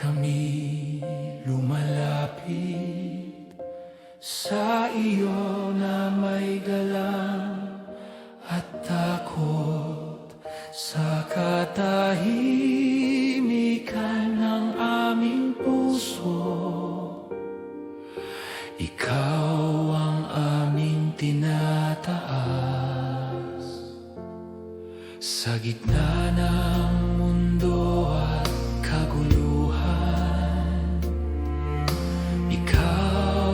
Kami lumalapit sa iyo na may galang at takot sa katahimikan ng aming puso. Ikaw ang aming tinataas sa gitna ng mundo at kaguluhan. Ikaw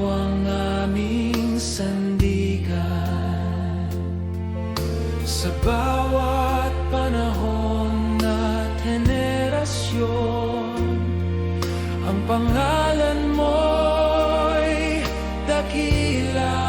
ang aming sandigan sa bawat panahon at henerasyon. Ang pangalan mo'y dakila.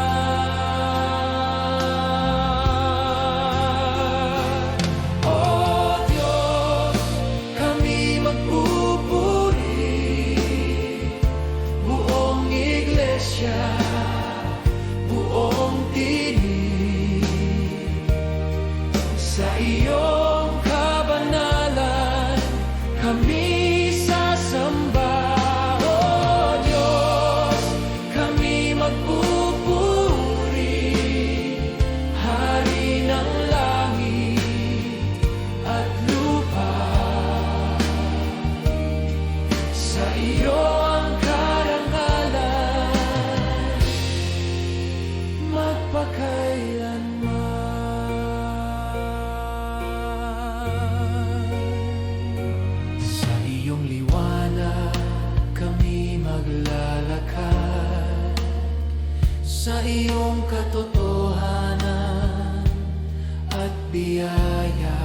Buong tinig sa iyong kabanalan kami sasamba. O Diyos, kami magpupuri, Hari ng langit at lupa. Sa iyo sa iyong liwanag kami maglalakad, sa iyong katotohanan at biyaya.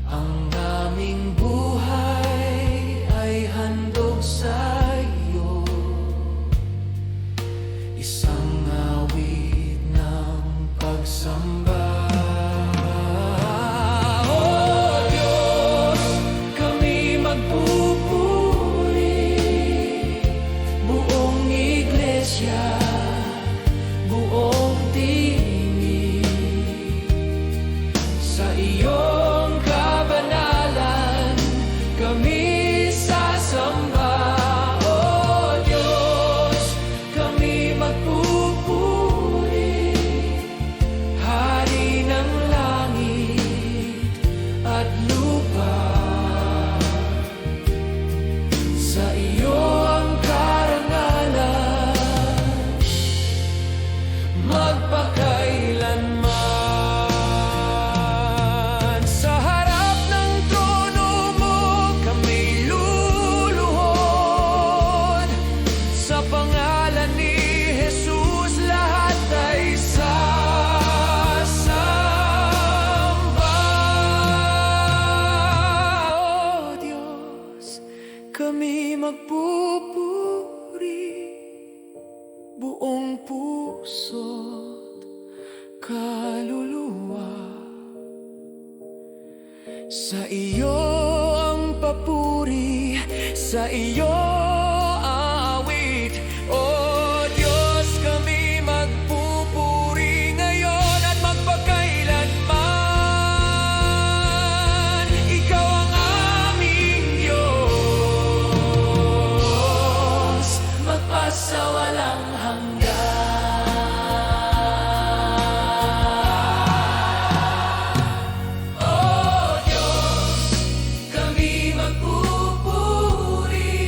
Ang aming buhay ay handog sa iyo, isang awit ng pagsamba. Buong tinig sa iyong kabanalan kami sasamba. O Diyos, kami magpupuri, Hari ng langit at lupa. Sa iyo ang karangalan magpakailanman. Sa harap ng trono mo kami luluhod, sa pangalan ni Jesus lahat ay sasamba. O Diyos, kami magpupuri, buong puso't kaluluwa. Sa iyo ang papuri, sa iyo awit. O Diyos, kami magpupuri ngayon at magpakailanman. Ikaw ang aming Diyos, magpasawalang hanggan. O Diyos, kami magpupuri,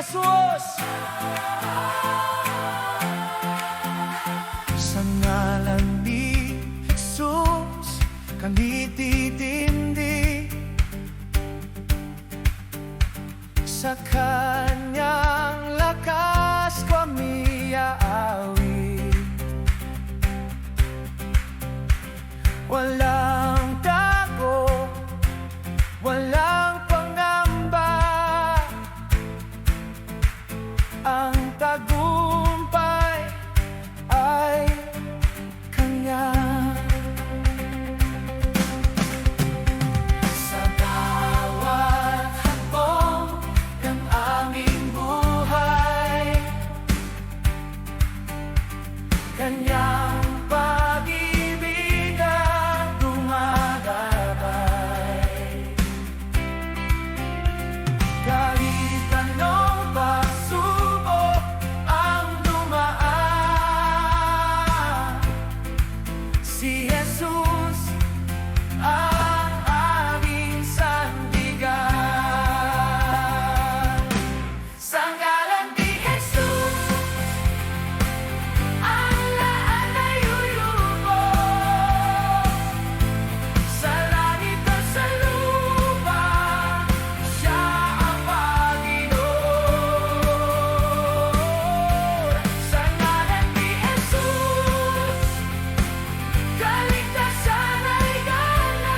Jesus. Sa ngalan ni Jesus, kami titindi. Sa kanyang lakas kami aawi. Walang tago, walang pangamba. Ang tagumpay ay kanya. Sa bawat hakbong ng aming buhay, kanyang pag-ibig ang gumagabay. Kahit anong pagsubok ang dumaan, si Jesus ang aming sandigan. Sa ngalan ni Jesus, ang lahat ay lulubog. Sa langit at sa lupa, siya ang Panginoon. Sa ngalan ni Jesus, kaligtasan ay ganap.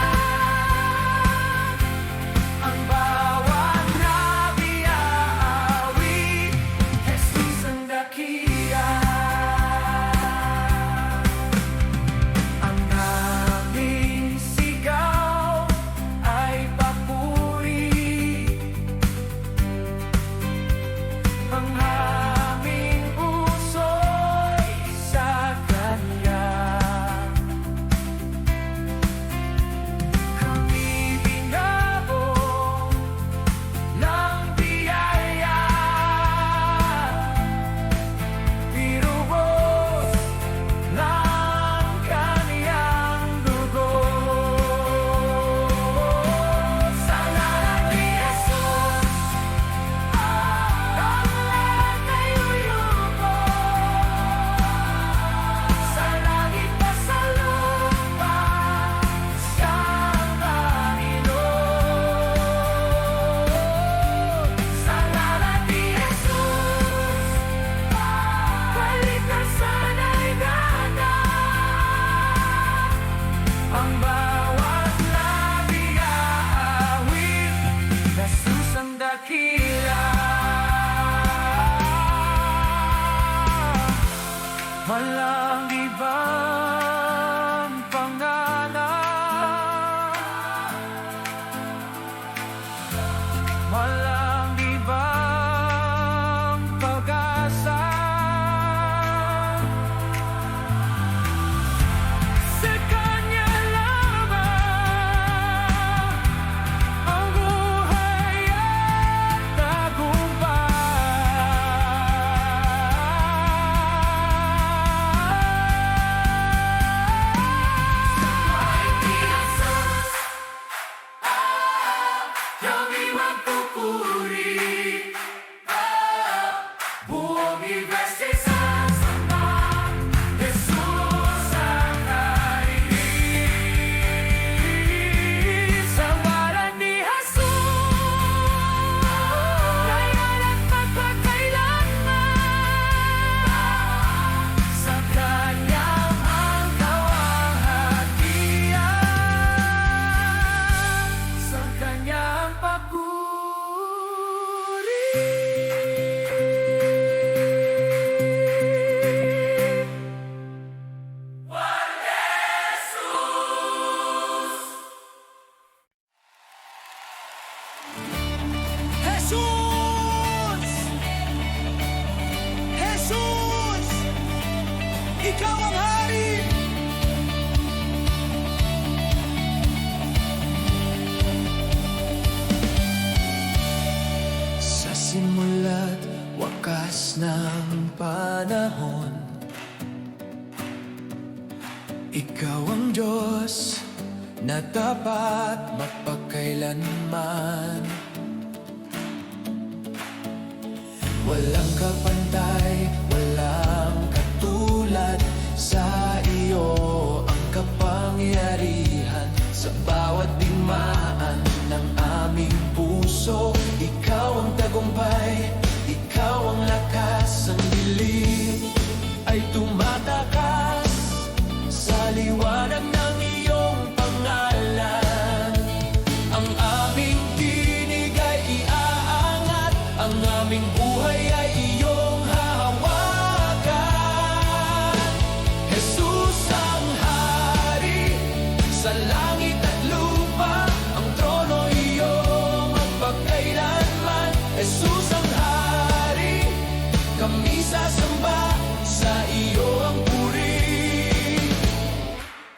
Ang bawat nabi aawi, Jesus ang dakila. Ang aming sigaw ay papuri. Ang aming puso'y sa Kanya. Kami binabong ng biyaya, tinubos ng Kaniyang dugo. Sa ngalan ni Jesus, ang lahat ay lulubog. Sa langit at sa lupa, siya ang Panginoon. Sa ngalan ni Jesus, kaligtasan ay ganap. Ang bawat labi aawit, Jesus ang dakila. Walang ibang pangalan, walang ibang pag-asa. Sa Kanya lamang ang buhay at tagumpay. Kami magpupuri, buong universo sa samba. Jesus ang naiis. Sa ngalan ni Jesus, ngayon at magpakailanman. Sa Kanyang angkawang hatian, sa Kanyang papuri. Jesus! Jesus! Ikaw ang hari! Sa simula't wakas ng panahon, ikaw ang Diyos na tapat mapagkailanman. Walang kapantay, walang katulad sa iyo. Ang kapangyarihan sa bawat digmaan ng aming puso. Ikaw ang tagumpay, ikaw ang lakas. Ang dilim ay tumatakas sa liwanag ng iyong pangalan. Ang aming tinig ay iaangat, ang aming buhay ay iyong hahawakan. Jesus ang hari sa langit at lupa, ang trono iyong magpakailanman. Jesus ang hari, kami sasamba, sa iyo ang puri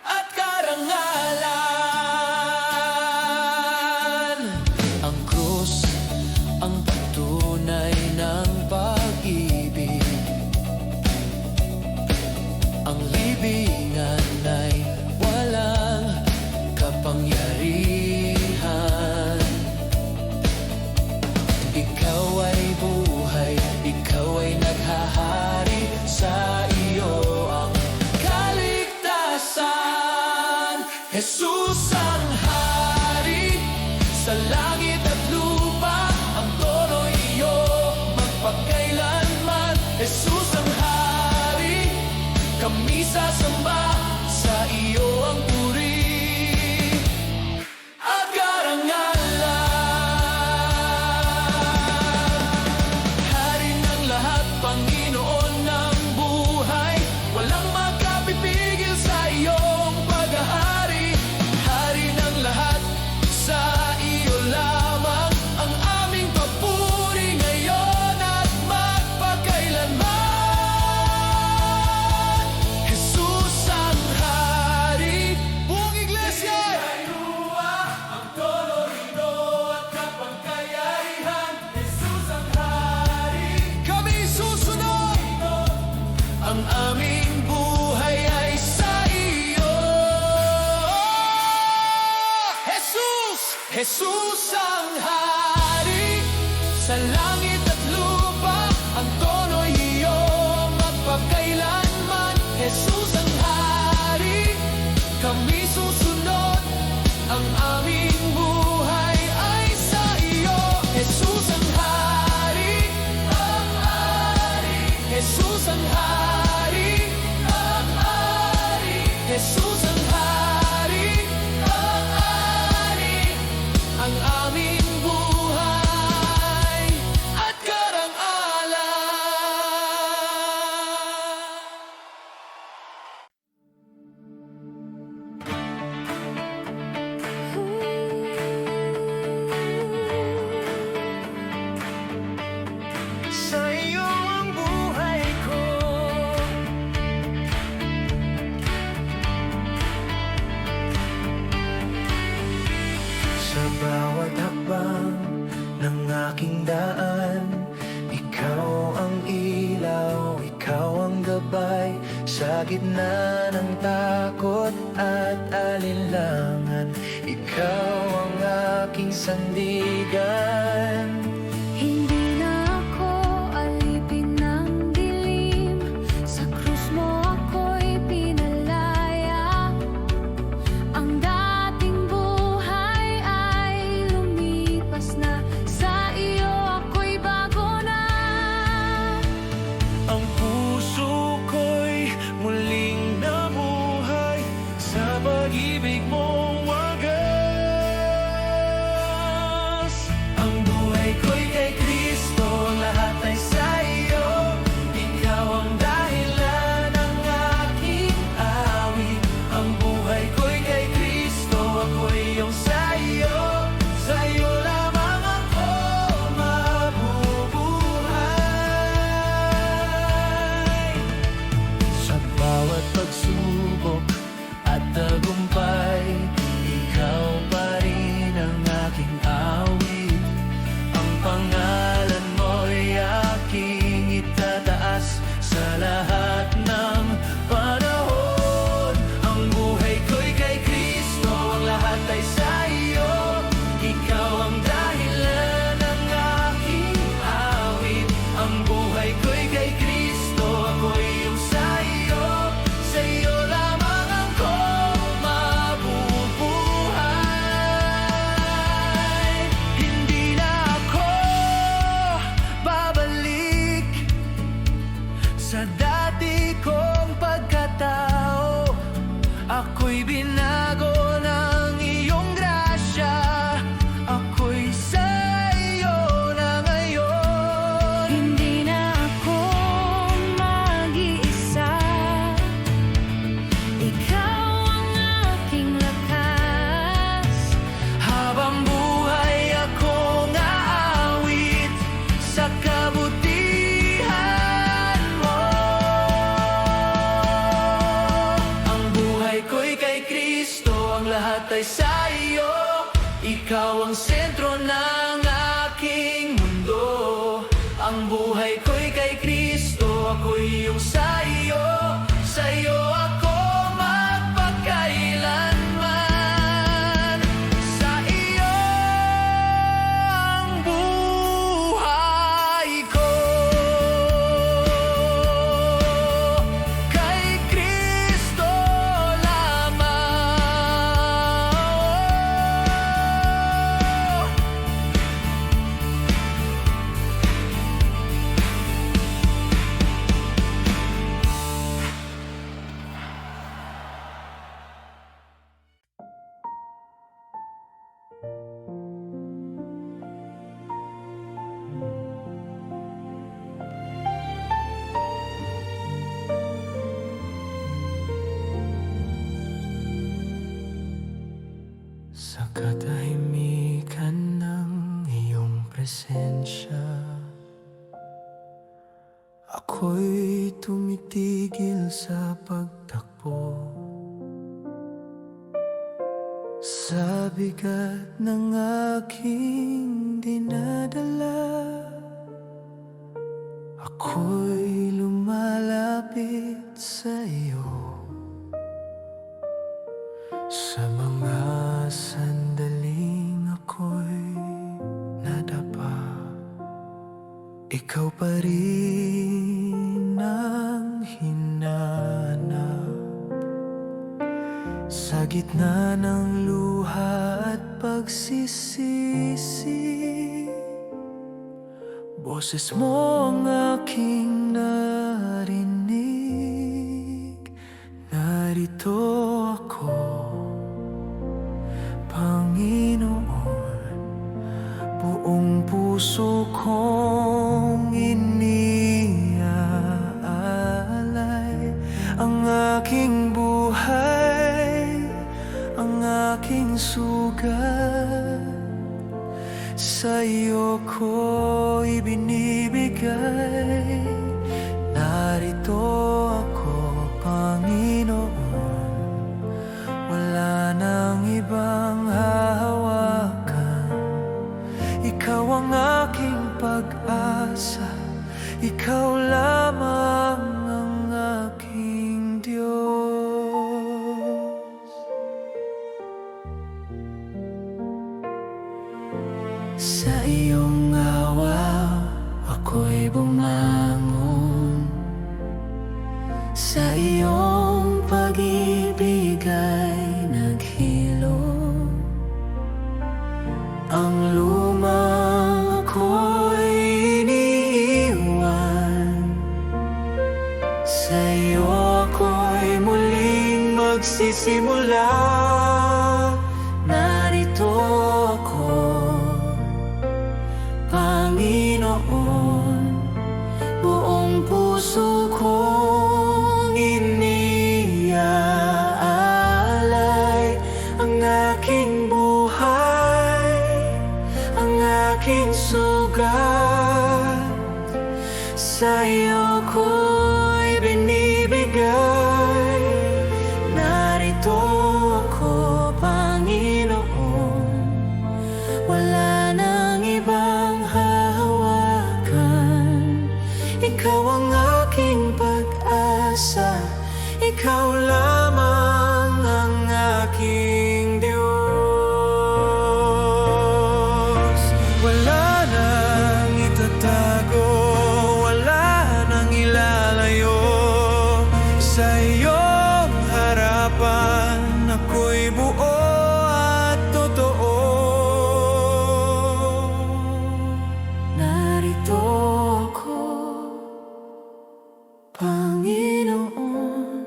at karangalan. Ang krus ang patunay ng pag-ibig, ang libingan ay walang kapangyarihan. Ikaw ay buhay, ikaw ay naghahari, sa iyo ang kaligtasan. Jesus ang hari sa langit at lupa, ang trono iyo magpakailanman. Jesus ang hari, kami sasamba, sa iyo ang puri at karangalan. Hari ng lahat, Panginoon ng buhay, walang makapipigil sa iyong paghahari. Hari ng lahat, sa iyo lamang ang aming papuri ngayon at magpakailanman. Jesus ang hari. Buong iglesia! Ang tolorino at kapangyarihan. Jesus ang hari, kami susunod. Ang aming buhay ay sa iyo. Jesus! Jesus ang hari sa langit at lupa, ang trono iyong magpakailanman. Jesus ang hari, kami susunod. Ang aming buhay ay sa iyo. Jesus ang hari, ang hari. Jesus ang hari, ang hari. Jesus ang hari, ang hari. Ang aming buhay at karangalan. Sa iyo ang buhay ko, sa bawat hakbang ng aking daan. Ikaw ang ilaw, ikaw ang gabay, sa gitna ng takot at alinlangan. Ikaw ang aking sandigan. Hindi na ako alipin ng dilim, sa krus mo ako'y pinalaya. Ang dating buhay ay lumipas na, sa iyo ako'y bago na. Ang puso ko'y muling nabuhay sa pag-ibig mong wagas. Ang buhay batay sa iyo. Ikaw ang sentro ng aking mundo. Ang buhay ko'y kay Kristo, ako'y iyong sa iyo. Sa iyo ako magpakailanman. Sa iyo ang buhay ko. Kay Kristo lamang. Sa katahimikan ng iyong presensya, ako'y tumitigil sa pagtakbo. Sa bigat ng aking dinadala, ako'y lumalapit sa iyo. Sa mga sandaling ako'y nadapa, ikaw pa rin ang hinanap. Sa gitna ng luha at pagsisisi, boses mo ang aking narinig. Narito ako, Panginoon, buong puso kong iniaalay ang aking buhay, ang aking sugat. Sa iyo ko ibinibigay. Narito ako, Panginoon, wala nang ibang hahawakan. Ikaw ang aking pag-asa, ikaw lamang ang aking Diyos. Sa iyong awa, ako'y bumangon. Sa iyong pag-ibig ay naghilom. Ang lumang ako'y iniiwan. Sa iyo ako'y muling magsisimula. Narito ako, Panginoon, buong puso kong iniaalay ang aking buhay, ang aking sugat. Sa iyo ko'y binibigay. Narito ako, Panginoon, wala nang ibang hahawakan. Ikaw ang aking pag-asa, ikaw lamang ang aking Diyos. Wala nang itatago, wala nang ilalayo. Sa iyong harapan ako'y buo at totoo. Narito ako, Panginoon,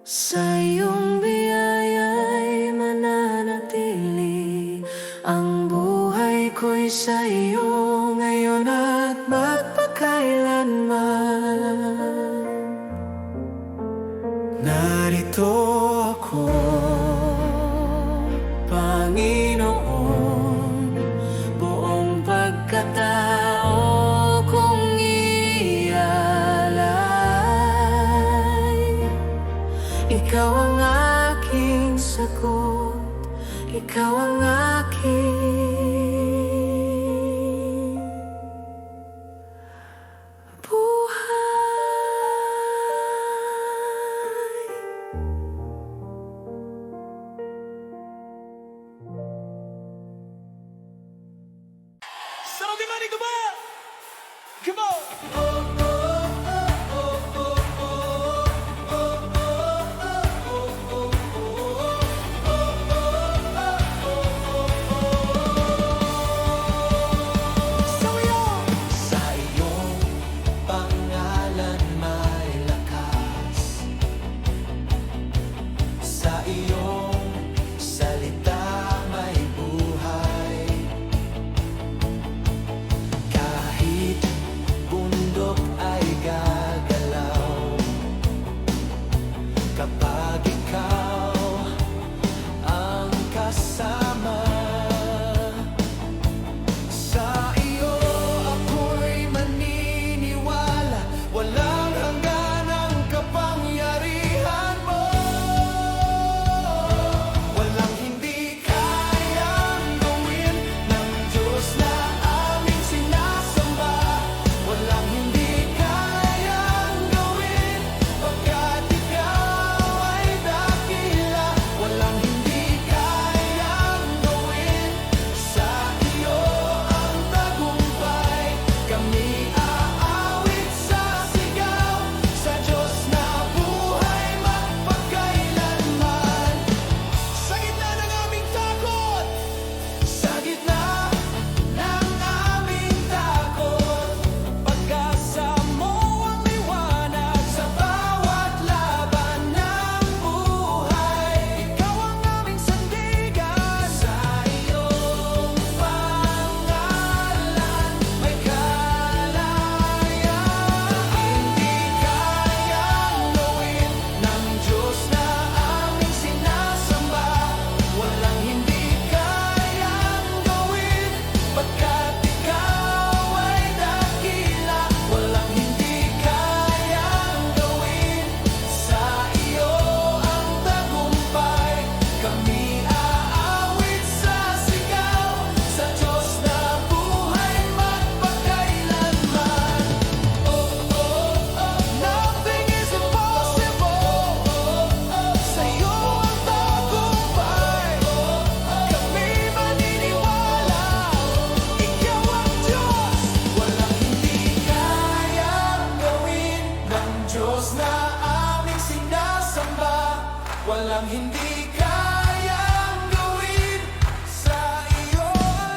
sa iyong biyaya'y mananatili. Ang buhay ko'y sa iyo ngayon at magpakailanman. Narito ako, Panginoon, buong pagkatao kong ialay. Ikaw ang aking sagot, ikaw ang aking buhay. Sound the money, come on! Come on! Sa iyong pangalan may lakas, sa iyong salita may buhay. Kahit bundok ay gagalaw, kapag ikaw ang kasama. Sa iyo ako'y maniniwala, walang hanggan ang kapangyarihan mo. Walang hindi kayang gawin ng Diyos na aming sinasamba. Walang hindi kayang gawin pagkat ikaw ay dakila. Walang hindi kayang gawin, sa iyo ang tagumpay. Kami aawit sa sigaw, sa Diyos na buhay magpakailanman. Sa gitna ng aming takot, sa gitna ng aming takot, pag-asa mo ang liwanag sa bawat laban ng buhay. Ikaw ang aming sandigan, sa iyong pangalan may kalayaan. Hindi kayang gawin ng Diyos na aming sinasamba. Walang hindi kayang gawin pagkat ikaw ay dakila. Walang hindi kayang gawin, sa iyo ang tagumpay. Kami aawit sa sigaw, sa Diyos na buhay magpakailanman. Nothing is impossible. Sa iyo ang tagumpay. Kami maniniwala, ikaw ang Diyos. Walang hindi kayang gawin ng Diyos na aming sinasamba. Walang hindi kayang gawin, sa iyo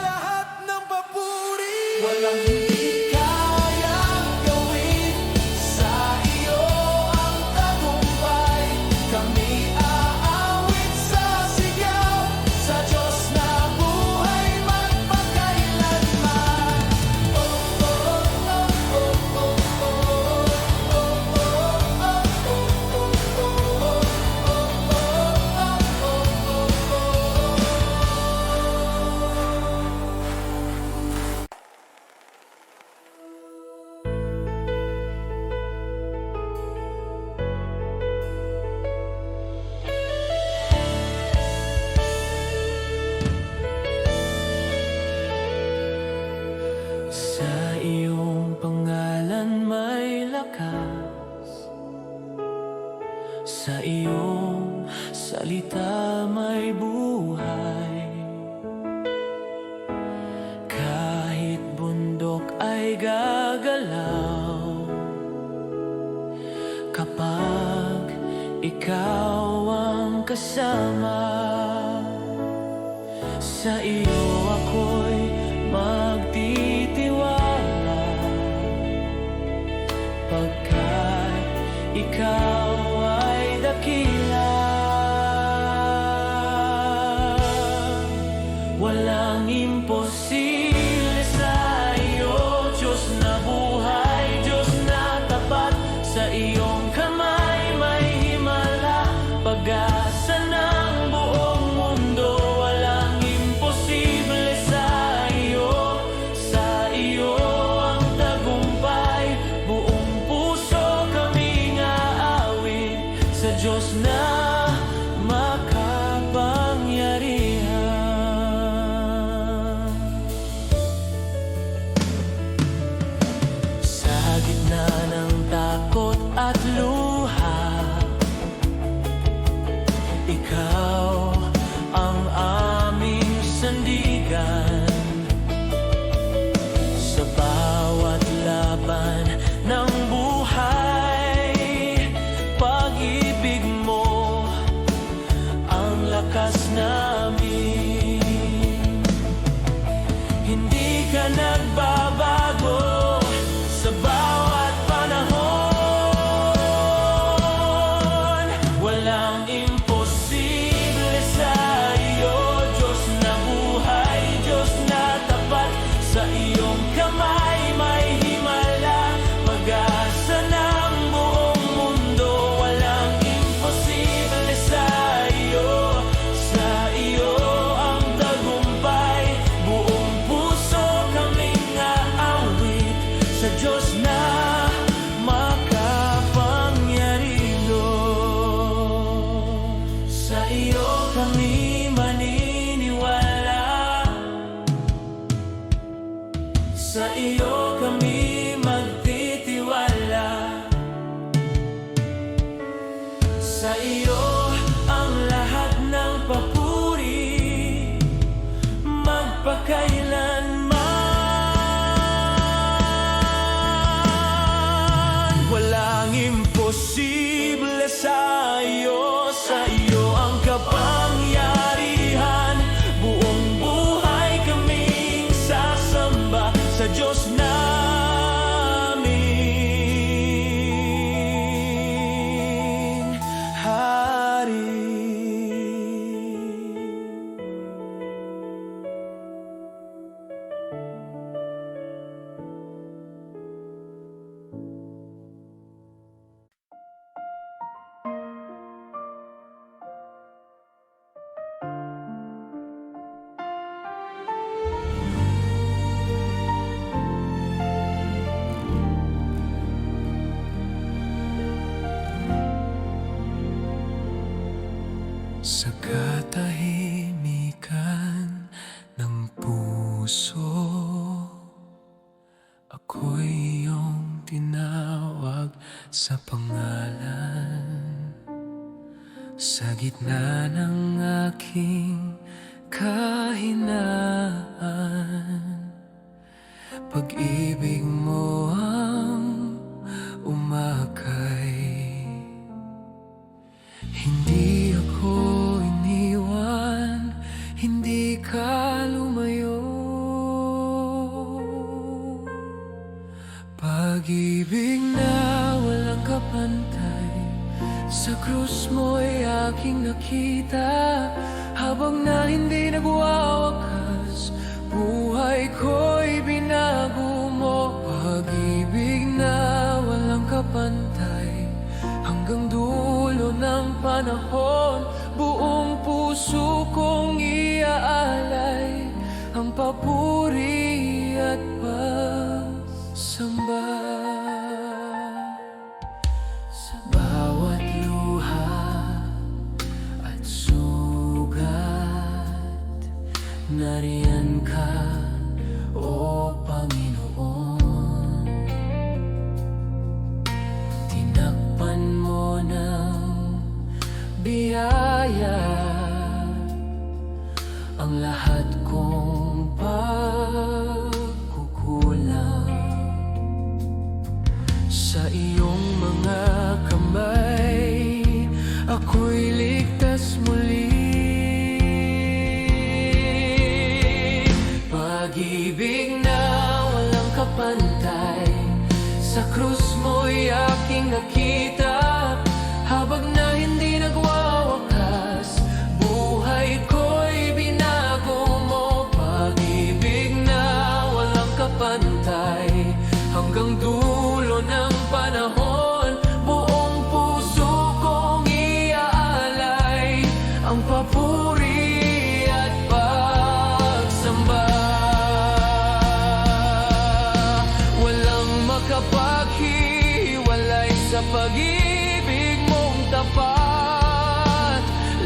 lahat ng papuri. Walang hindi kayang gawin, sa iyo ang tagumpay. Kami aawit sa sigaw, sa Diyos na buhay magpakailanman. Sa iyong pangalan may lakas, sa iyong salita may buhay. Kahit bundok ay gagalaw, kapag ikaw ang kasama. Sa iyo ako'y magtitiwala, pagkat ikaw ay dakila. Walang imposible sa iyo, Diyos na buhay, Diyos na tapat. Sa iyong kamay may himala, pag-asa ng buong mundo. Walang imposible sa iyo, sa iyo ang tagumpay. Buong puso kaming aawit sa Diyos na makapangyarihan. kaibigan. Sa bawat laban ng buhay, pag-ibig mo ang lakas namin. Hindi ka nagbabago sa bawat panahon. Walang imposible sa iyo, Diyos na buhay, Diyos na tapat. Sa iyong kamay may himala, pag-asa ng buong mundo. Walang imposible sa iyo ang tagumpay. Buong puso kaming aawit sa Diyos na makapangyarihan. Sa iyo kami maniniwala, sa iyo kami magtitiwala. Sa iyo ang lahat ng papuri, magpakailanman. Walang imposible sa iyo ang kapangyarihan. Buong buhay kaming sasamba sa Diyos naming Hari. Sa katahimikan ng puso, ako'y iyong tinawag sa pangalan. Sa gitna ng aking kahinaan, pag-ibig mo ang umakay. Hindi ako iniwan, hindi ka lumayo. Pag-ibig na walang kapantay, sa krus mo'y aking nakita. Habang na hindi nagwawakas, buhay ko'y binago mo. Pag-ibig na walang kapantay, hanggang dulo ng panahon, buong puso kong iaalay ang papuri at pagsamba. Sa bawat luha at sugat, nariyan ka, O Panginoon. Tinakpan mo ng biyaya ang lahat kong pagkukulang. Sa iyong mga kamay, ako'y ligtas muli. Pag-ibig na walang kapantay, sa krus mo'y aking nakita. Habang na hindi nagwawakas, buhay ko'y binago mo. Pag-ibig na walang kapantay, hanggang dulo ng panahon, buong puso kong iaalay ang papuri at pagsamba. Walang makapaghiwalay sa pag-ibig mong tapat.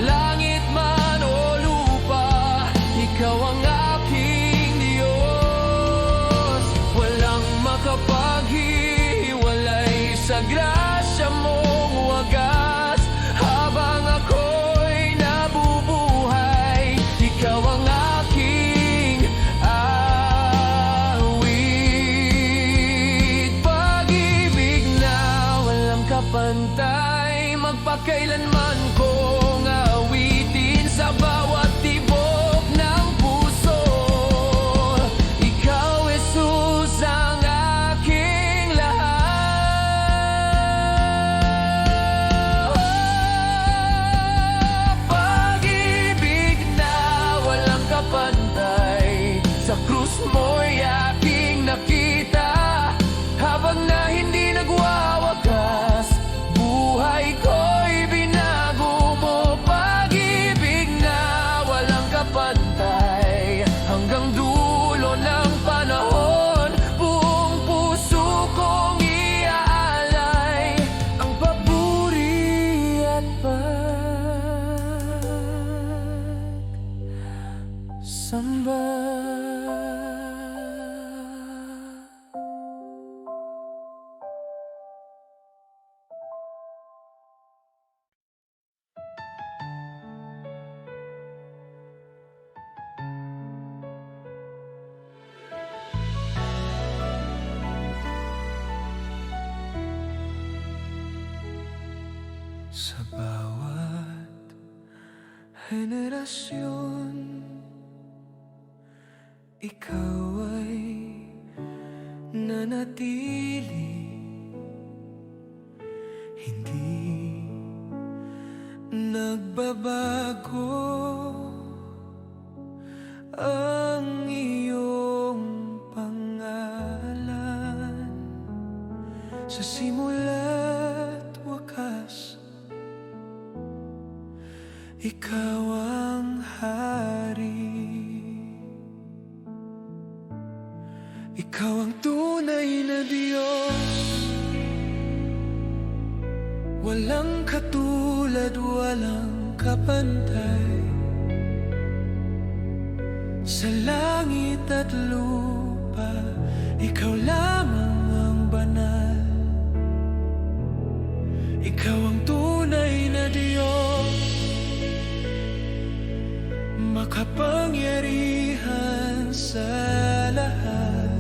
Langit man o lupa, ikaw ang aking Diyos. Walang makapaghiwalay sa grasya mong wagas. Habang ako'y nabubuhay, ikaw ang aking Sa bawat henerasyon, ikaw ay nanatili, hindi nagbabago ang iyong pangalan. Sa simula't wakas, ikaw ang hari. Ikaw ang tunay na Diyos, walang katulad, walang kapantay. Sa langit at lupa, ikaw lamang ang banal. Ikaw ang tunay na Diyos, makapangyarihan sa lahat.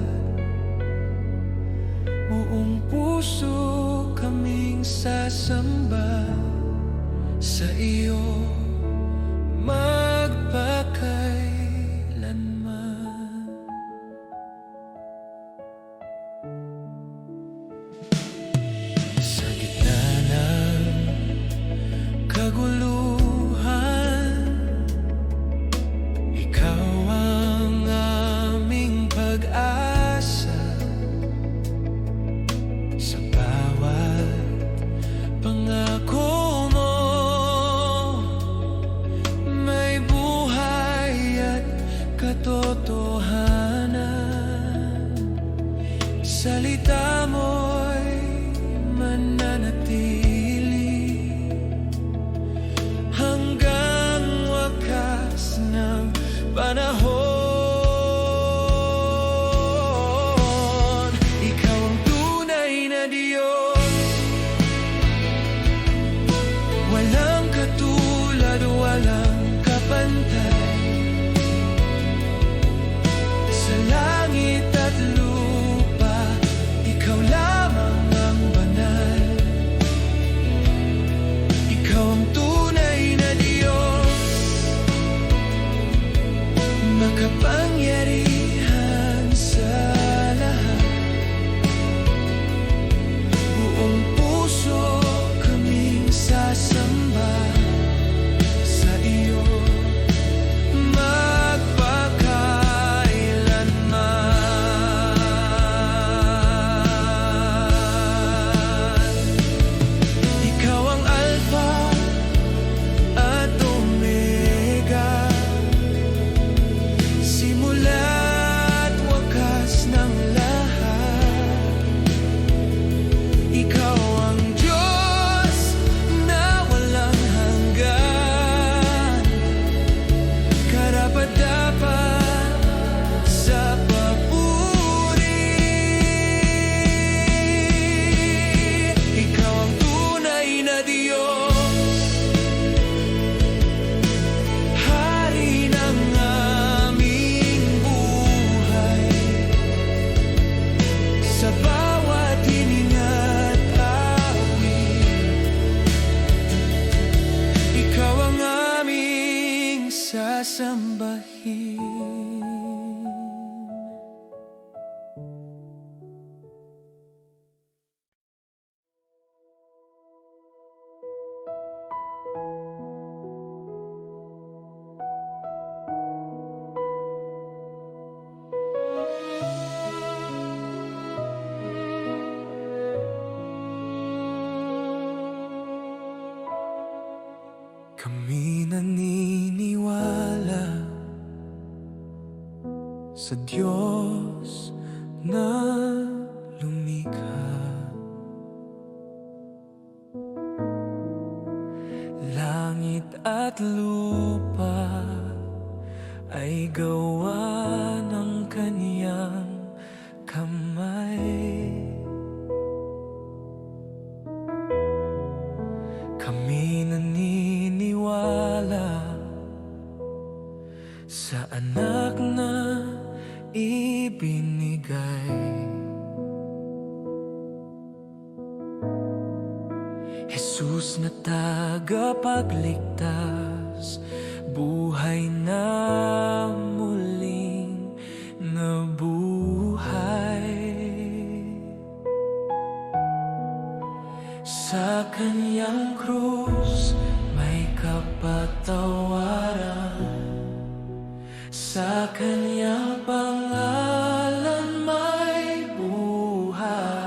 Buong puso kaming sasamba sa iyo magpakailanman. Sa gitna ng kaguluhan, ikaw ang aming pag-asa. Sa bawat pangako mo, may buhay at katotohanan. Salita mo'y mananatili hanggang wakas ng panahon. Ikaw ang tunay na Diyos, walang katulad, walang kapantay. Sa langit at lupa, ikaw lamang ang banal. Ikaw ang tunay na Diyos, makapangyarihan sa lahat. Buong puso kaming sasamba sa iyo magpakailanman. Ikaw ang Alpha at Omega, simula't wakas ng lahat. Ikaw ang Diyos na walang hanggan, karapat-dapat sa papuri. Ikaw ang tunay na Diyos, hari ng aming buhay. Sa bawat hininga't awit, ikaw ang aming sasambahin. Kami naniniwala sa Diyos na lumikha, langit at lupa ay gawa ibinigay. Jesus na tagapagligtas, buhay na muling nabuhay. Sa kanyang krus may kapatawaran, sa kanyang pangalan may buhay.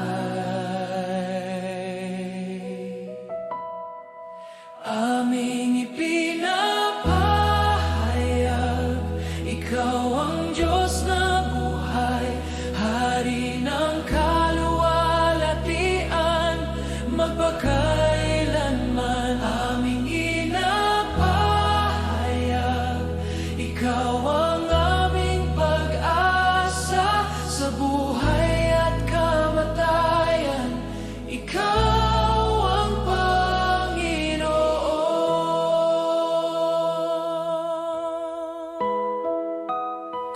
Aming ipinapahayag, ikaw ang Diyos na buhay, Hari ng kaluwalhatian, magpakailanman. Aming inapahayag, ikaw ang aming pag-asa sa buhay at kamatayan. Ikaw ang Panginoon.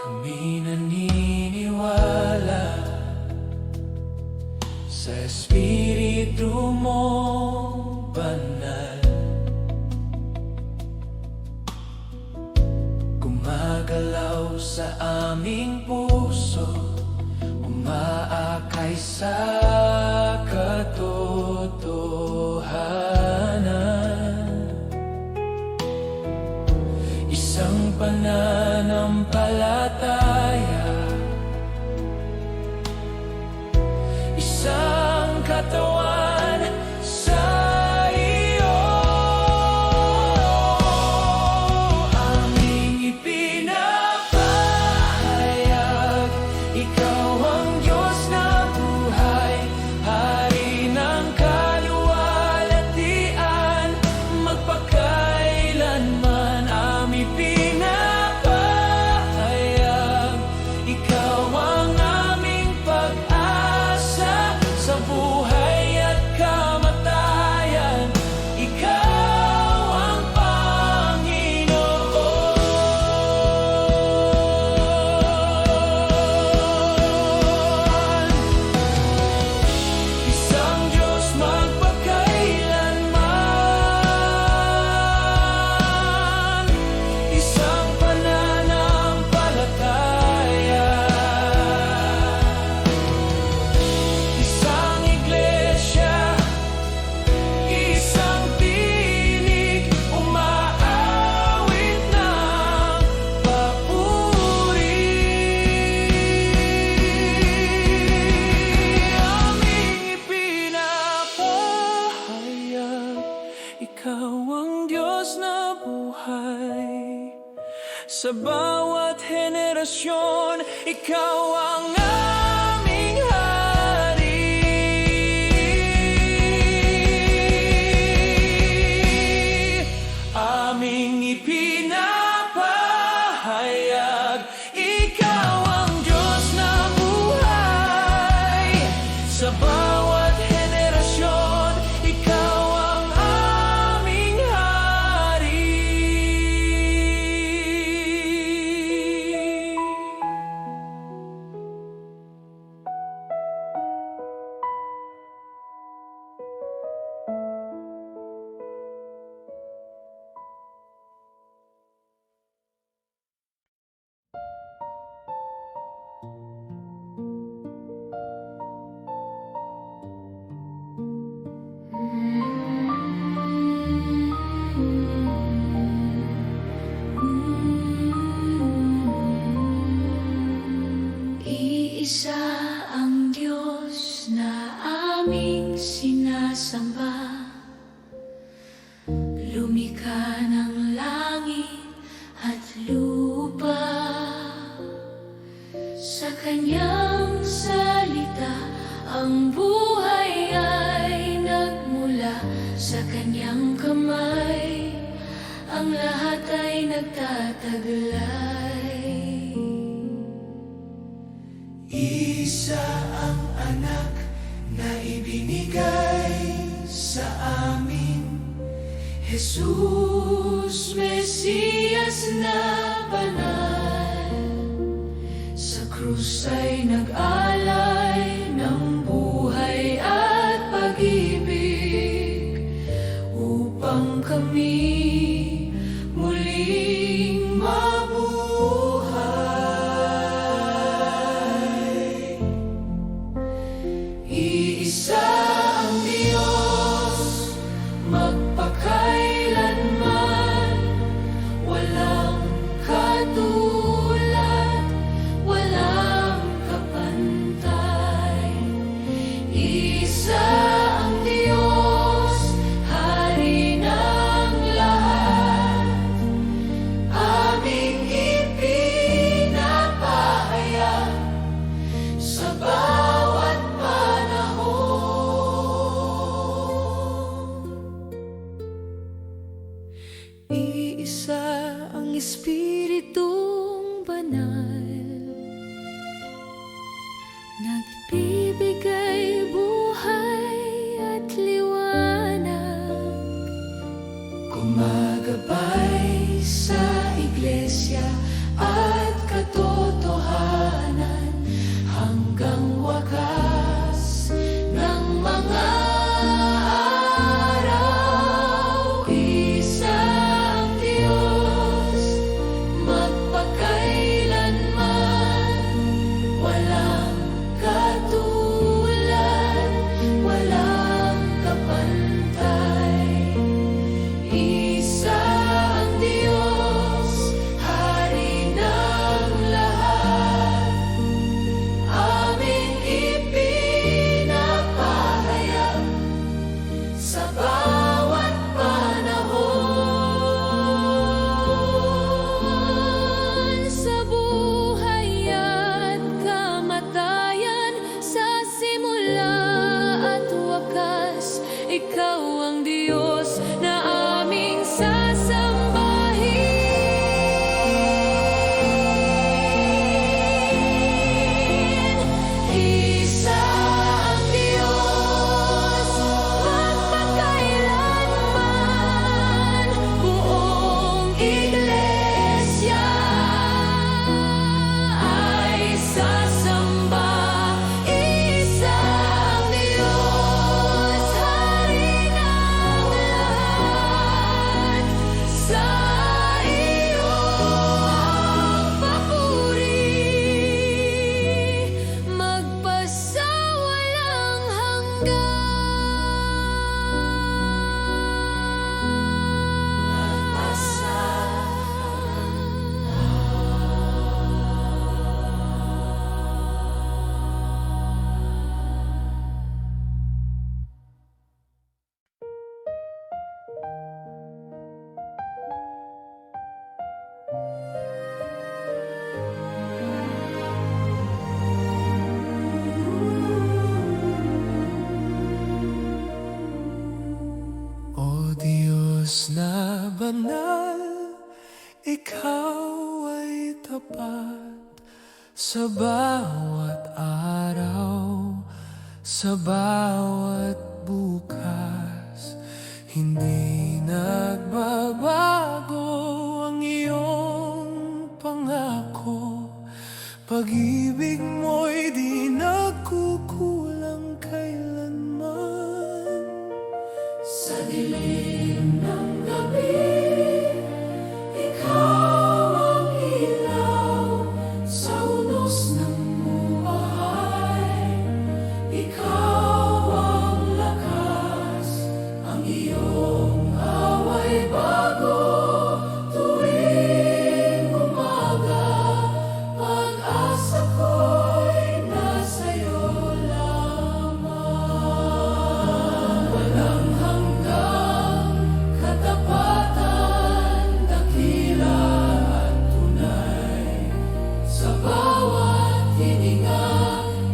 Kami naniniwala sa Espiritu mong banal, gumagalaw sa aming puso, umaakay sa katotohanan. Isang pananampalataya, isang katawan sa iyo. Aming ipinapahayag, ikaw ang Diyos na buhay, Hari ng kaluwalhatian, magpakailanman. Aming ipinapahayag, ikaw ang aming pag-asa sa buhay at kamatayan. Ikaw ang Panginoon. Isang Diyos magpakailanman, isang pananampalataya, isang iglesia, isang tinig, umaawit ng papuri. Aming ipinapahayag, ikaw ang Diyos na buhay, sa bawat henerasyon, ikaw ang aming Hari. Aming ipinapahayag, ikaw ang Diyos na buhay, sa bawat henerasyon, ikaw ang aming Hari. Iisa ang Diyos na aming sinasamba, lumikha ng langit at lupa. Sa kanyang salita ang buhay ay nagmula, sa kanyang kamay ang lahat ay nagtataglay. Isa ang anak na ibinigay sa amin, Jesus, Mesiyas na banal. Sa krus ay nag-alay ng buhay at pag-ibig upang kami muling mabuhay. Iisa ang Diyos, magpakailanman, walang katulad, walang kapantay. Iisa ang Diyos, Hari ng lahat, aming ipinapahayag sa bawat panahon. Iisa ang Espiritong Banal, nagbibigay buhay at liwanag, gumagabay sa iglesia at katotohanan hanggang wakas ng mga araw. Isa ang Diyos, magpakailanman, walang katulad, walang kapantay. Isa ang Diyos, Hari ng lahat, aming ipinapahayag sa bawat panahon. Sa buhay at kamatayan, sa simula at wakas, ikaw ang Diyos na aming sasambahin. Isa ang Diyos, magpakailanman, buong iglesia ay sasamba. Isa ang Diyos, Hari ng lahat, sa iyo ang papuri, magpasawalang O Diyos na banal, Ikaw ay tapat sa bawat araw, sa bawat bukas. Hindi nagbabago ang iyong pangako, pag-ibig mo'y di nagkukulang kailanman. sa dilim ng gabi, ikaw ang ilaw sa unos ng buhay. Ikaw ang lakas, ang iyong away bago tuwing umaga. Pag-asa ko'y nasa iyo lamang. Walang hanggang katapatan, dakila at tunay. Sa bawat hininga,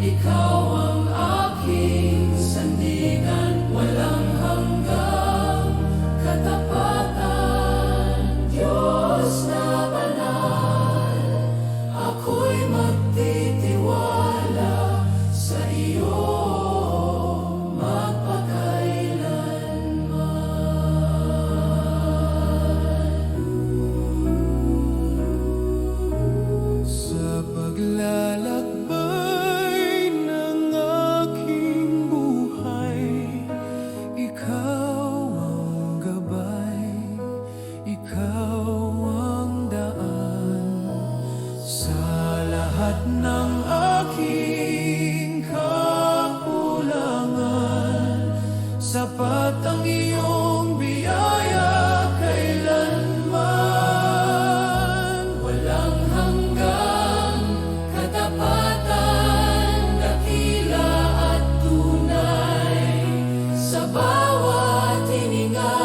ikaw ang aking sandigan. Walang hanggang katapatan, Diyos na banal. Ako'y magtitiwala sa iyo magpakailanman. Sa paglalakbay aking kakulangan, sapat ang iyong biyaya kailanman. Walang hanggang katapatan, dakila at tunay. Sa bawat hininga,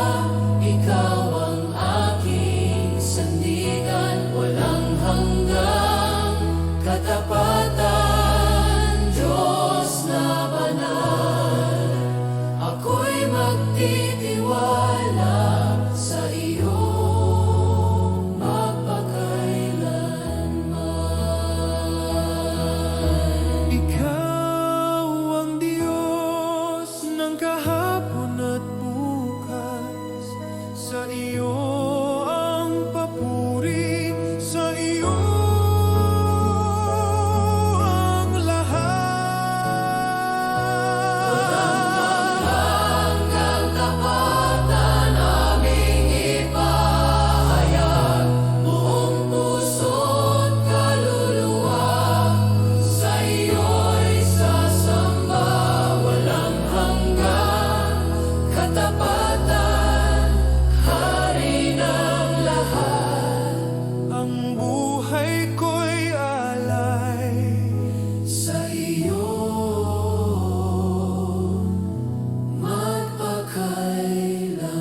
ikaw ang aking sandigan. Walang hanggang katapatan, Diyos na banal. Ako'y magtitiwala sa iyo magpakailanman. Ikaw ang Diyos ng kahapon at bukas. Sa iyo ang papuri, sa iyo ang lahat. Hanggang tapatan aming ipahayag, buong puso't kaluluwa. Sa iyo'y sasamba, walang hanggang katapatan, hari ng lahat. Ang buhay ko'y alay sa iyo magpakailanman.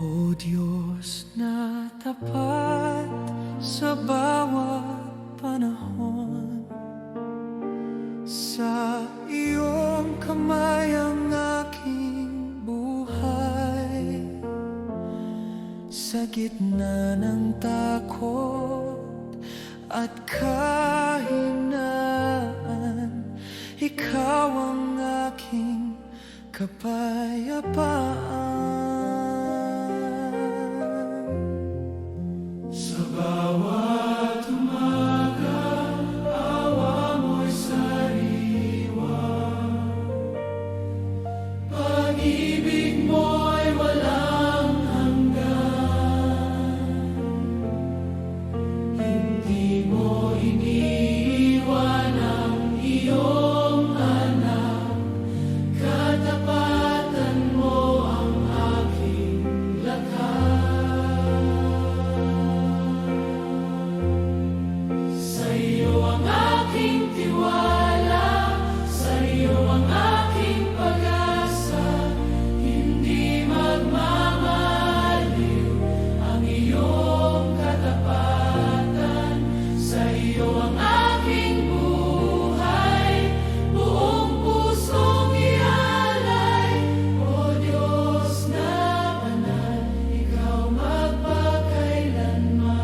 O Diyos na tapat sa bawat panahon, sa iyong kamay ang aking buhay. Sa gitna ng takot at kahinaan, ikaw ang aking kapayapaan. Sa bawat umaga, awa mo'y sariwa. Pag-ibig mo'y walang hanggan. Hindi mo iniiwan ang iyong anak. Katapatan mo ang aking lakas. Sa iyo ang aking tiwala, sa iyo ang aking pag-asa. Hindi magmamaliw ang iyong katapatan. Sa iyo ang aking buhay, buong pusong ialay. O Diyos na banal, ikaw magpakailanman.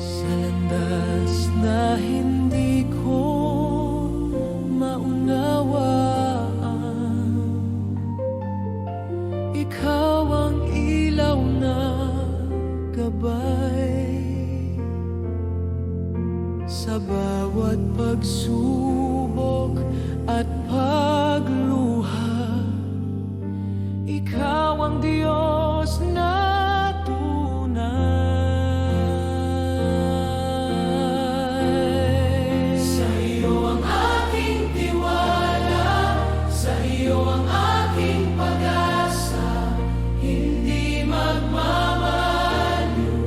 Sa landas na hindi ko maunawaan, ikaw ang ilaw na gabay. Sa bawat pagsubok at pagluha, ikaw ang Diyos na tunay. Sa iyo ang aking tiwala, sa iyo ang aking pag-asa. Hindi magmamaliw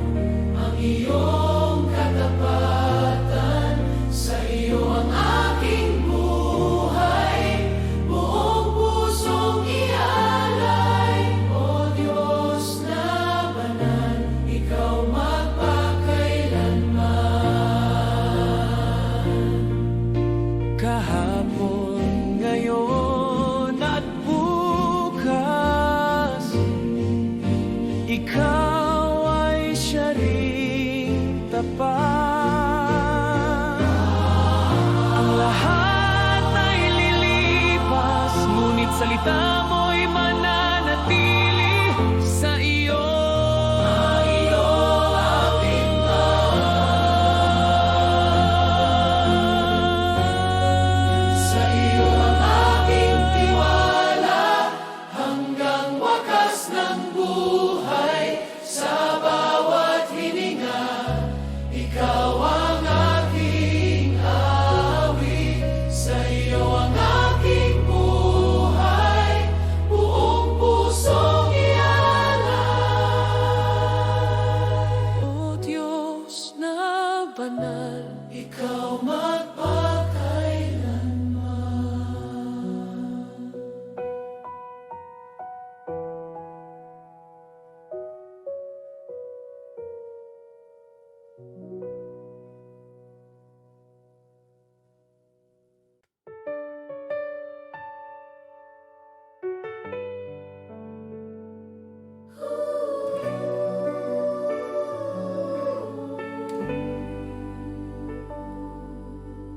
ang iyong katapatan. Sa iyo ang aking buhay, buong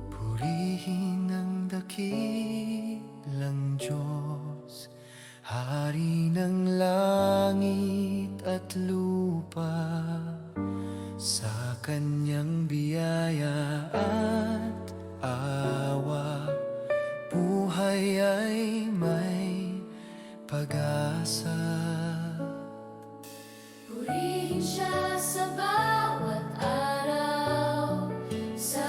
Purihin ang dakilang Diyos, Hari ng langit at lupa. Sa kanyang biyaya at awa, buhay ay may pag-asa. Purihin siya sa bawat araw, sa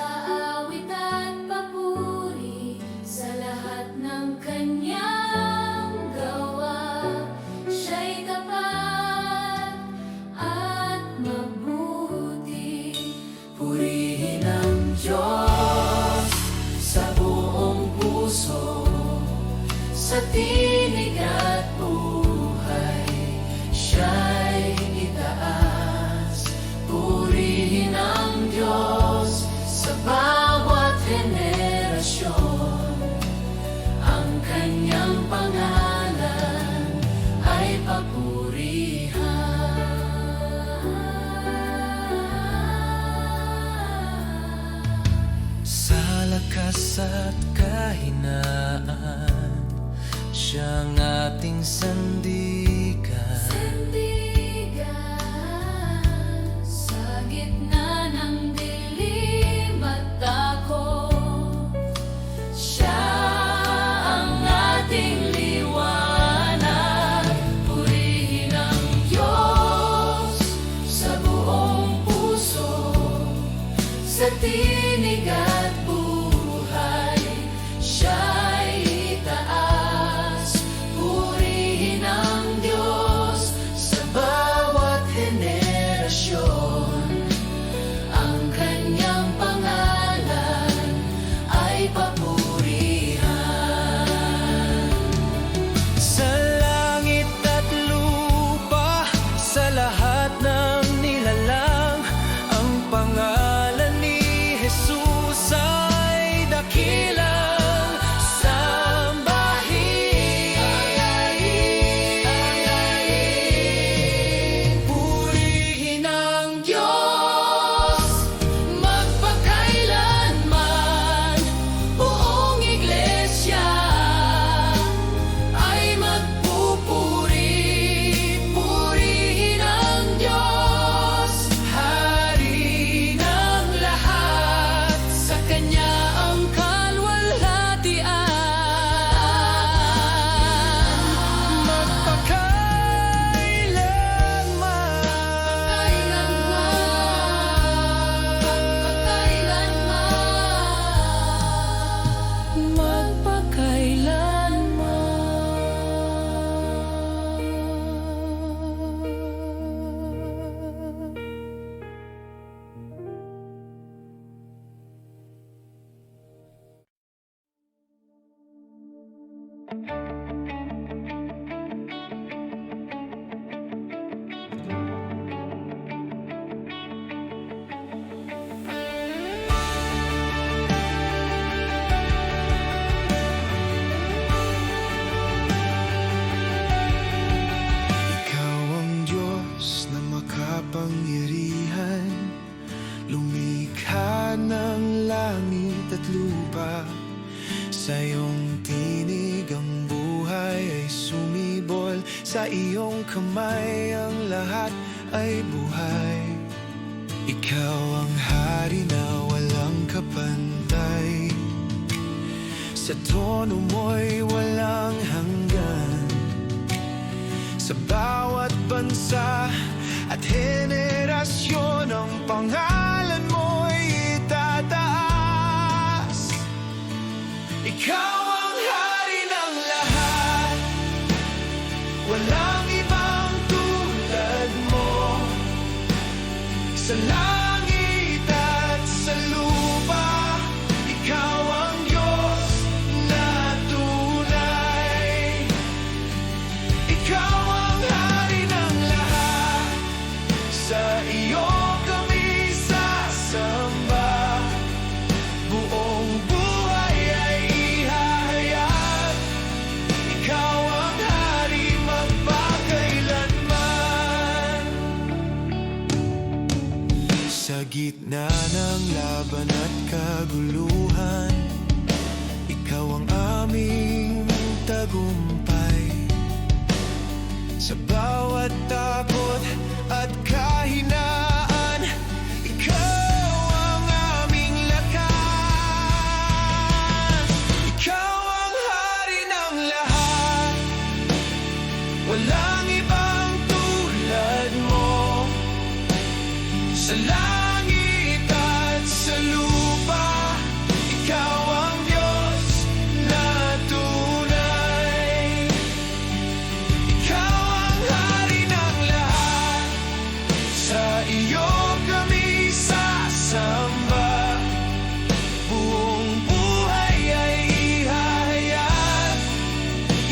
awit at papuri, sa lahat ng kanyang gawa. Siya'y tapat at mabuti. Purihin ang Diyos sa buong puso, sa tinig at buhay siya'y itaas. Purihin ang Diyos sa bawat henerasyon, ang kanyang pangalan ay papurihan. Sa lakas at kahinaan, siyang ating sandigan. Sa gitna ng dilim at takot, siya ang ating liwanag. Purihin ang Diyos sa buong puso, sa tinig at buhay siya'y itaas. Purihin ang Diyos sa bawat henerasyon, ang kanyang pangalan ay papurihan. Sa langit at lupa, sa lahat ng nilalang, ang pangalan ni Jesus ay dakilang sambahin. Purihin ang Diyos magpakailanman. Buong iglesia ay magpupuri. Purihin ang Diyos, Hari ng lahat, sa Kanya ang kalwalhatian. Magpakailanman. Ikaw ang Diyos na makapangyarihan, lumikha ng langit at lupa. Sa iyong tinig ang buhay ay sumibol, sa iyong kamay ang lahat ay buhay. Ikaw ang hari na walang kapantay, sa trono mo'y walang hanggan. Sa bawat bansa at henerasyon, ang pangalan mo'y itataas. Ikaw ang hari ng lahat, walang ibang tulad mo. Sa langit at sa lupa, ikaw ang Diyos na tunay. Ikaw ang hari ng lahat, sa iyo kami Sa gitna ng laban at kaguluhan, ikaw ang aming tagumpay. Sa bawat takot at kahinaan, ikaw ang aming lakas. Ikaw ang hari ng lahat, walang ibang tulad mo. Sa langit at sa lupa, ikaw ang Diyos na tunay. Ikaw ang hari ng lahat, sa iyo kami sasamba. Buong buhay ay ihahayag,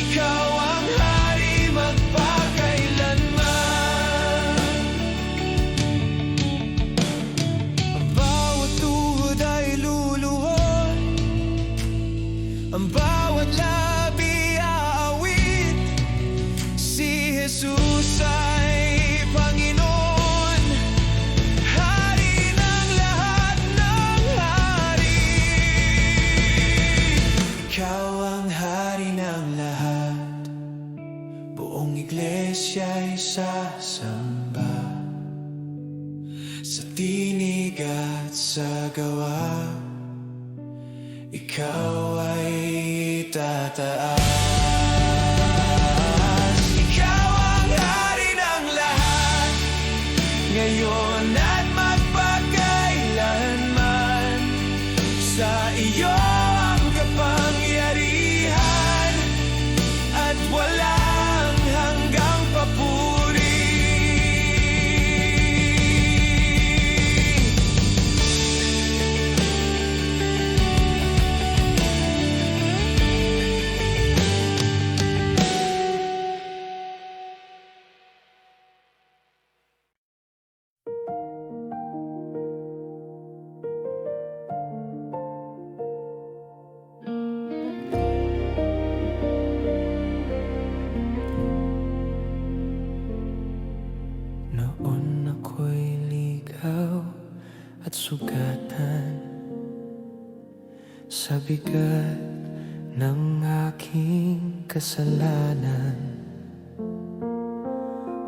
ikaw ang hari magpakailanman. Ang bawat tuhod ay luluhod, ang bawat labi aawit. Si Jesus ay Panginoon, hari ng lahat ng hari. Ikaw ang hari ng lahat, buong iglesia ay sasamba. Sa tinig at sa gawa, ikaw ay tataas. Ikaw ang hari ng lahat, ngayon at magpakailanman. Sa iyo ang kapangyarihan at walang hanggang papuri. Noon ako'y ligaw at sugatan sa bigat ng aking kasalanan.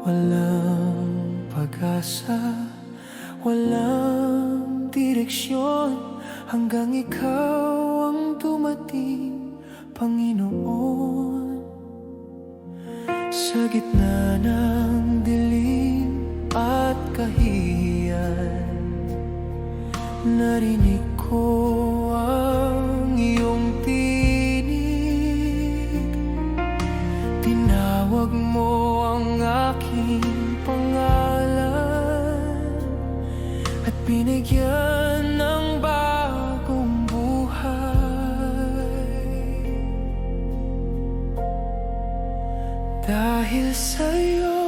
Walang pag-asa, walang direksyon, hanggang ikaw ang dumating, Panginoon. Sa gitna ng dilim at kahiyan, narinig ko ang iyong tinig. Tinawag mo ang aking pangalan at binigyan ng bagong buhay. Dahil sa'yo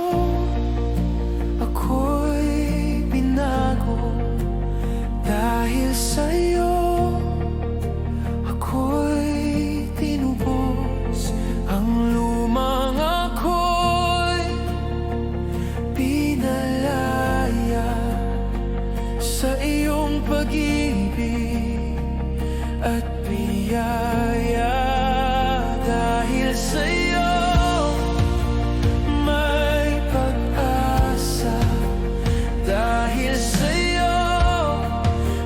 ako'y binago, dahil sa'yo ako'y tinubos. Ang lumang ako'y pinalaya sa iyong pag-ibig at biyaya. Dahil sa'yo may pag-asa, dahil sa'yo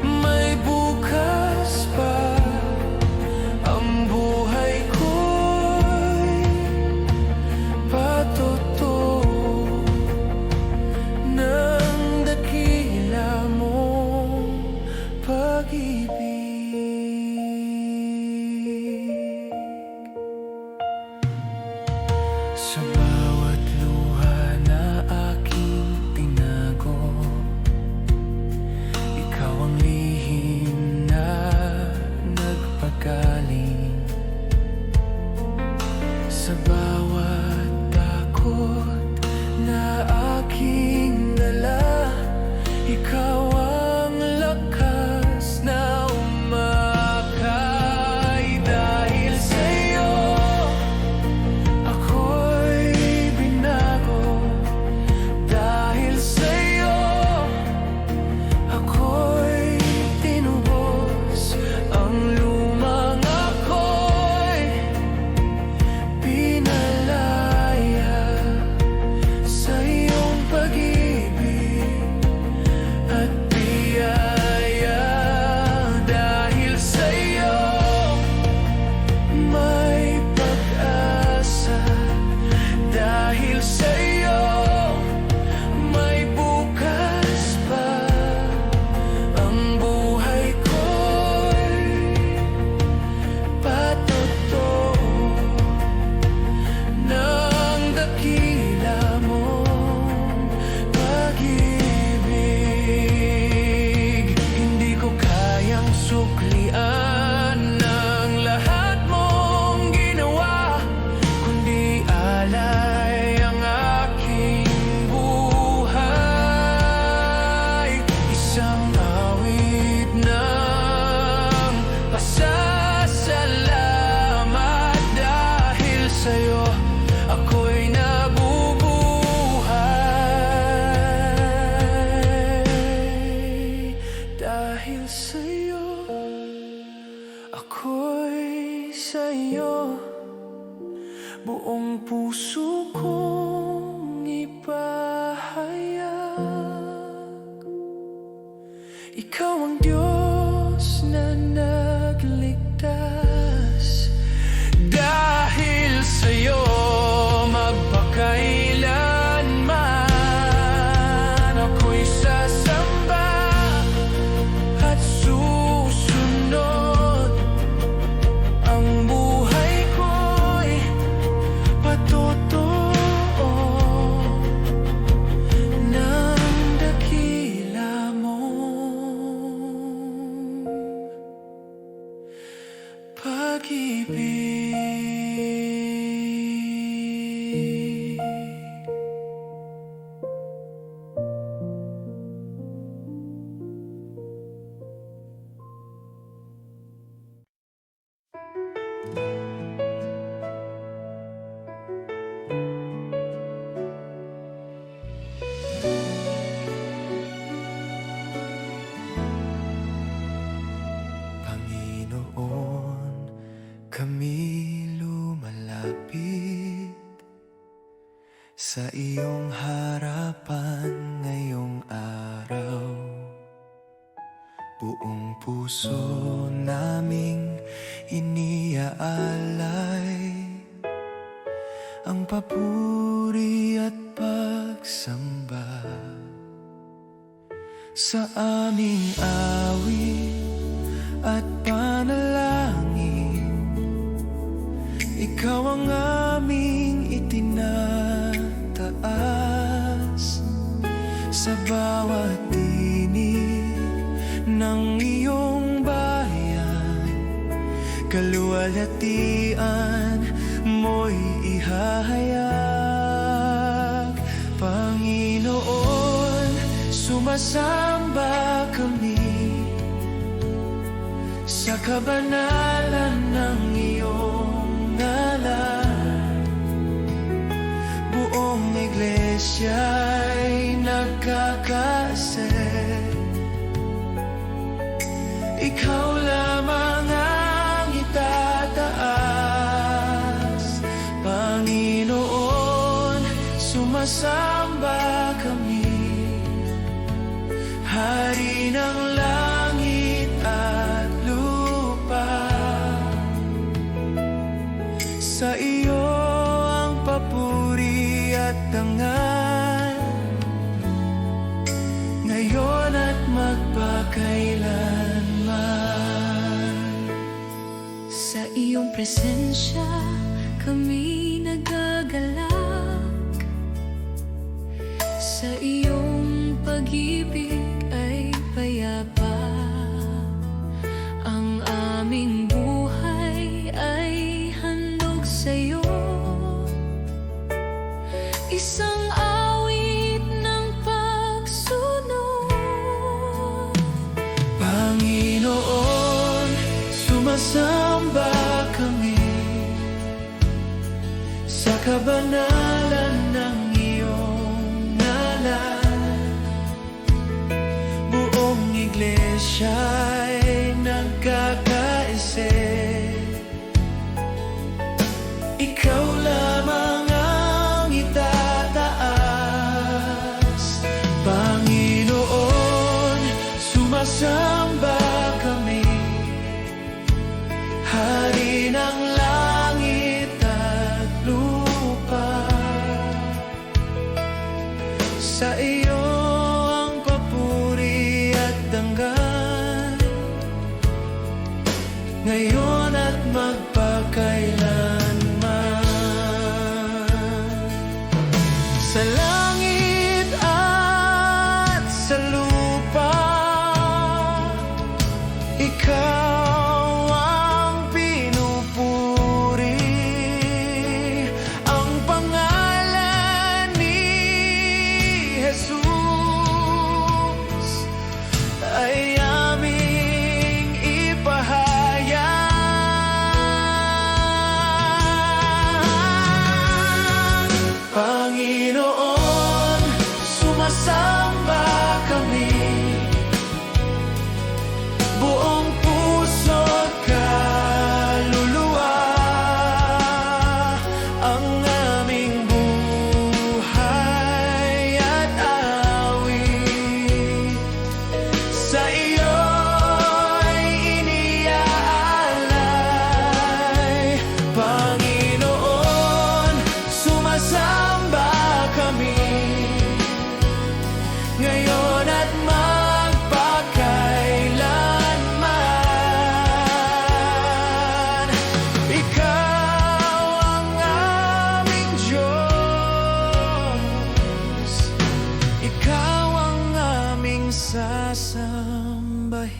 may bukas pa. Ang buhay ko'y patotoo ng dakila mong pag-ibig. Dahil sa'yo, ako'y sa'yo, buong puso kong ipahayag. Ikaw ang Diyos na nagligtas. Dahil sa'yo, magpakailanman ako'y sasamba at susunod. Ang buhay ko'y patotoo ng dakila mong pag-ibig. Panginoon, kami lumalapit sa iyong harapan ngayong araw. Buong puso naming iniaalay ang papuri at pagsamba sa aming awit at panalangin. Ikaw ang aming itinataas sa bawat tinig ng iyong bayan. Kaluwalhatian mo'y ihahayag. Panginoon, sumasamba kami sa kabanalan ng iyong ngalan. Buong iglesya'y nagkakaset. Ikaw lamang ang itataas. Panginoon, sumasamba kami, Hari ng langit at lupa. Sa iyo ang papuri at dangal, ngayon at magpakailanman. Sa iyong presensya kami nagagalak. Sa iyong pag-ibig ay payapa. Ang aming buhay ay handog sa iyo. Isang awit ng pagsunod. Panginoon, sumasamba kami sa kabanalan ng iyong ngalan. Buong iglesya'y nagkakaisip. Ikaw lamang ang itataas. Panginoon, sumasamba kami, Hari ng langit at lupa. Sa iyo ang papuri at dangal, ngayon at magpakailanman. Sa langit at sa lupa,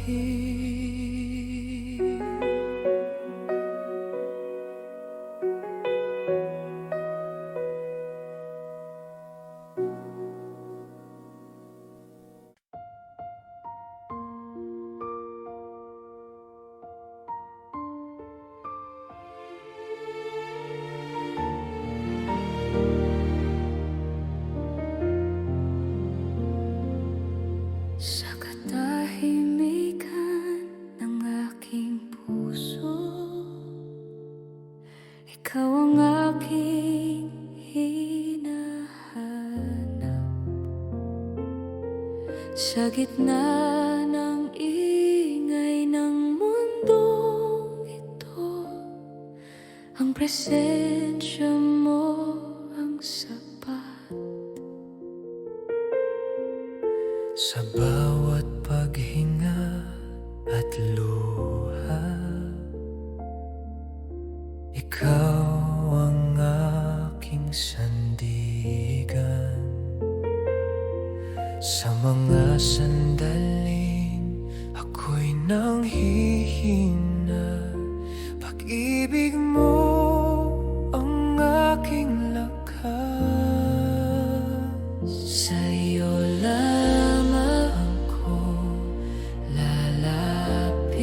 Sa katahimikan ng aking puso, ikaw ang aking hinahanap. Sa gitna ng ingay ng mundong ito, ang presensya mo ang sapat. Sa bawat paghinga at luha, ikaw ang aking sandigan. Sa mga sandaling ako'y nanghihina, pag-ibig mo ang aking lakas. Sa iyo lamang ako lalapit,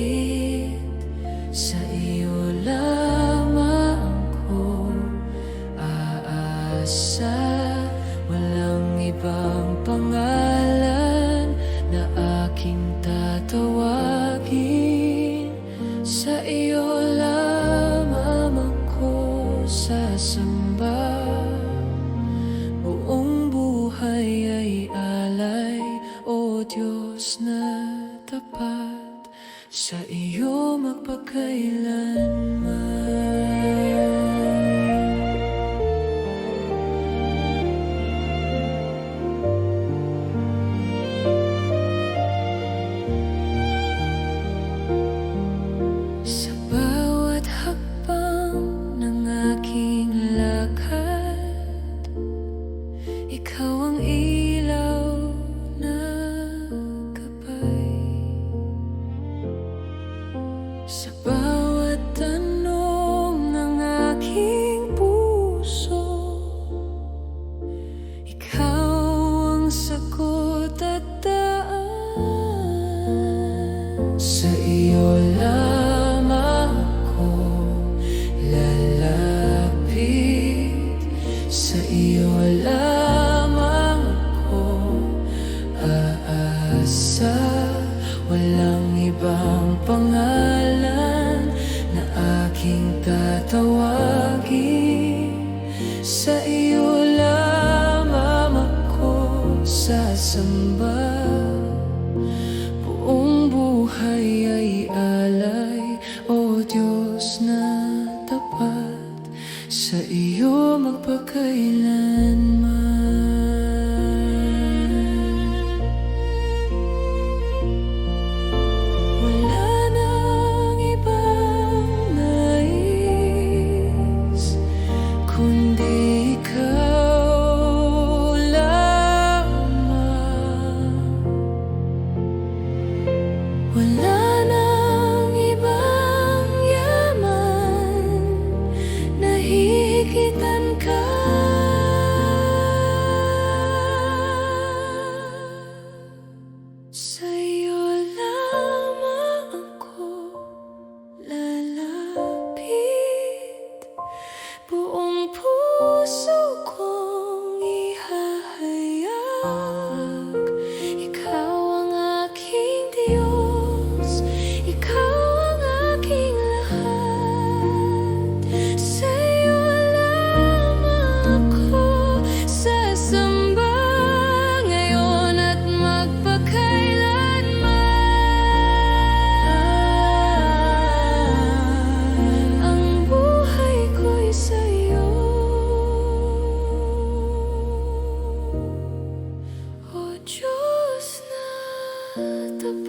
sa iyo lamang ako aasa. Walang ibang pangalan na aking tatawagin. Sa iyo lamang ako sasamba. Buong buhay ay alay, o Diyos na tapat, sa iyo magpakailanman. Sa bawat hakbang ng aking lakad, ikaw ang ilaw na gabay. Sa bawat tanong ng aking puso, ikaw ang sagot at daan. Sa iyo lamang ako lalapit, sa iyo lamang ako aasa. Walang ibang pangalan na aking tatawagin. Sa iyo lamang ako sasamba. Buong buhay ay alay, o Diyos na tapat, sa iyo magpakailanman. Wala nang ibang nais, kundi ikaw lamang. Wala nang ibang yaman na hihigitan ka. Sa iyo lamang ako lalapit. Buong puso kong ihahayag, ikaw ang aking Diyos, ikaw ang aking lahat. Sa iyo lamang ako sasamba, ngayon at magpakailanman. Ang buhay ko'y sa iyo, o Diyos na tapat.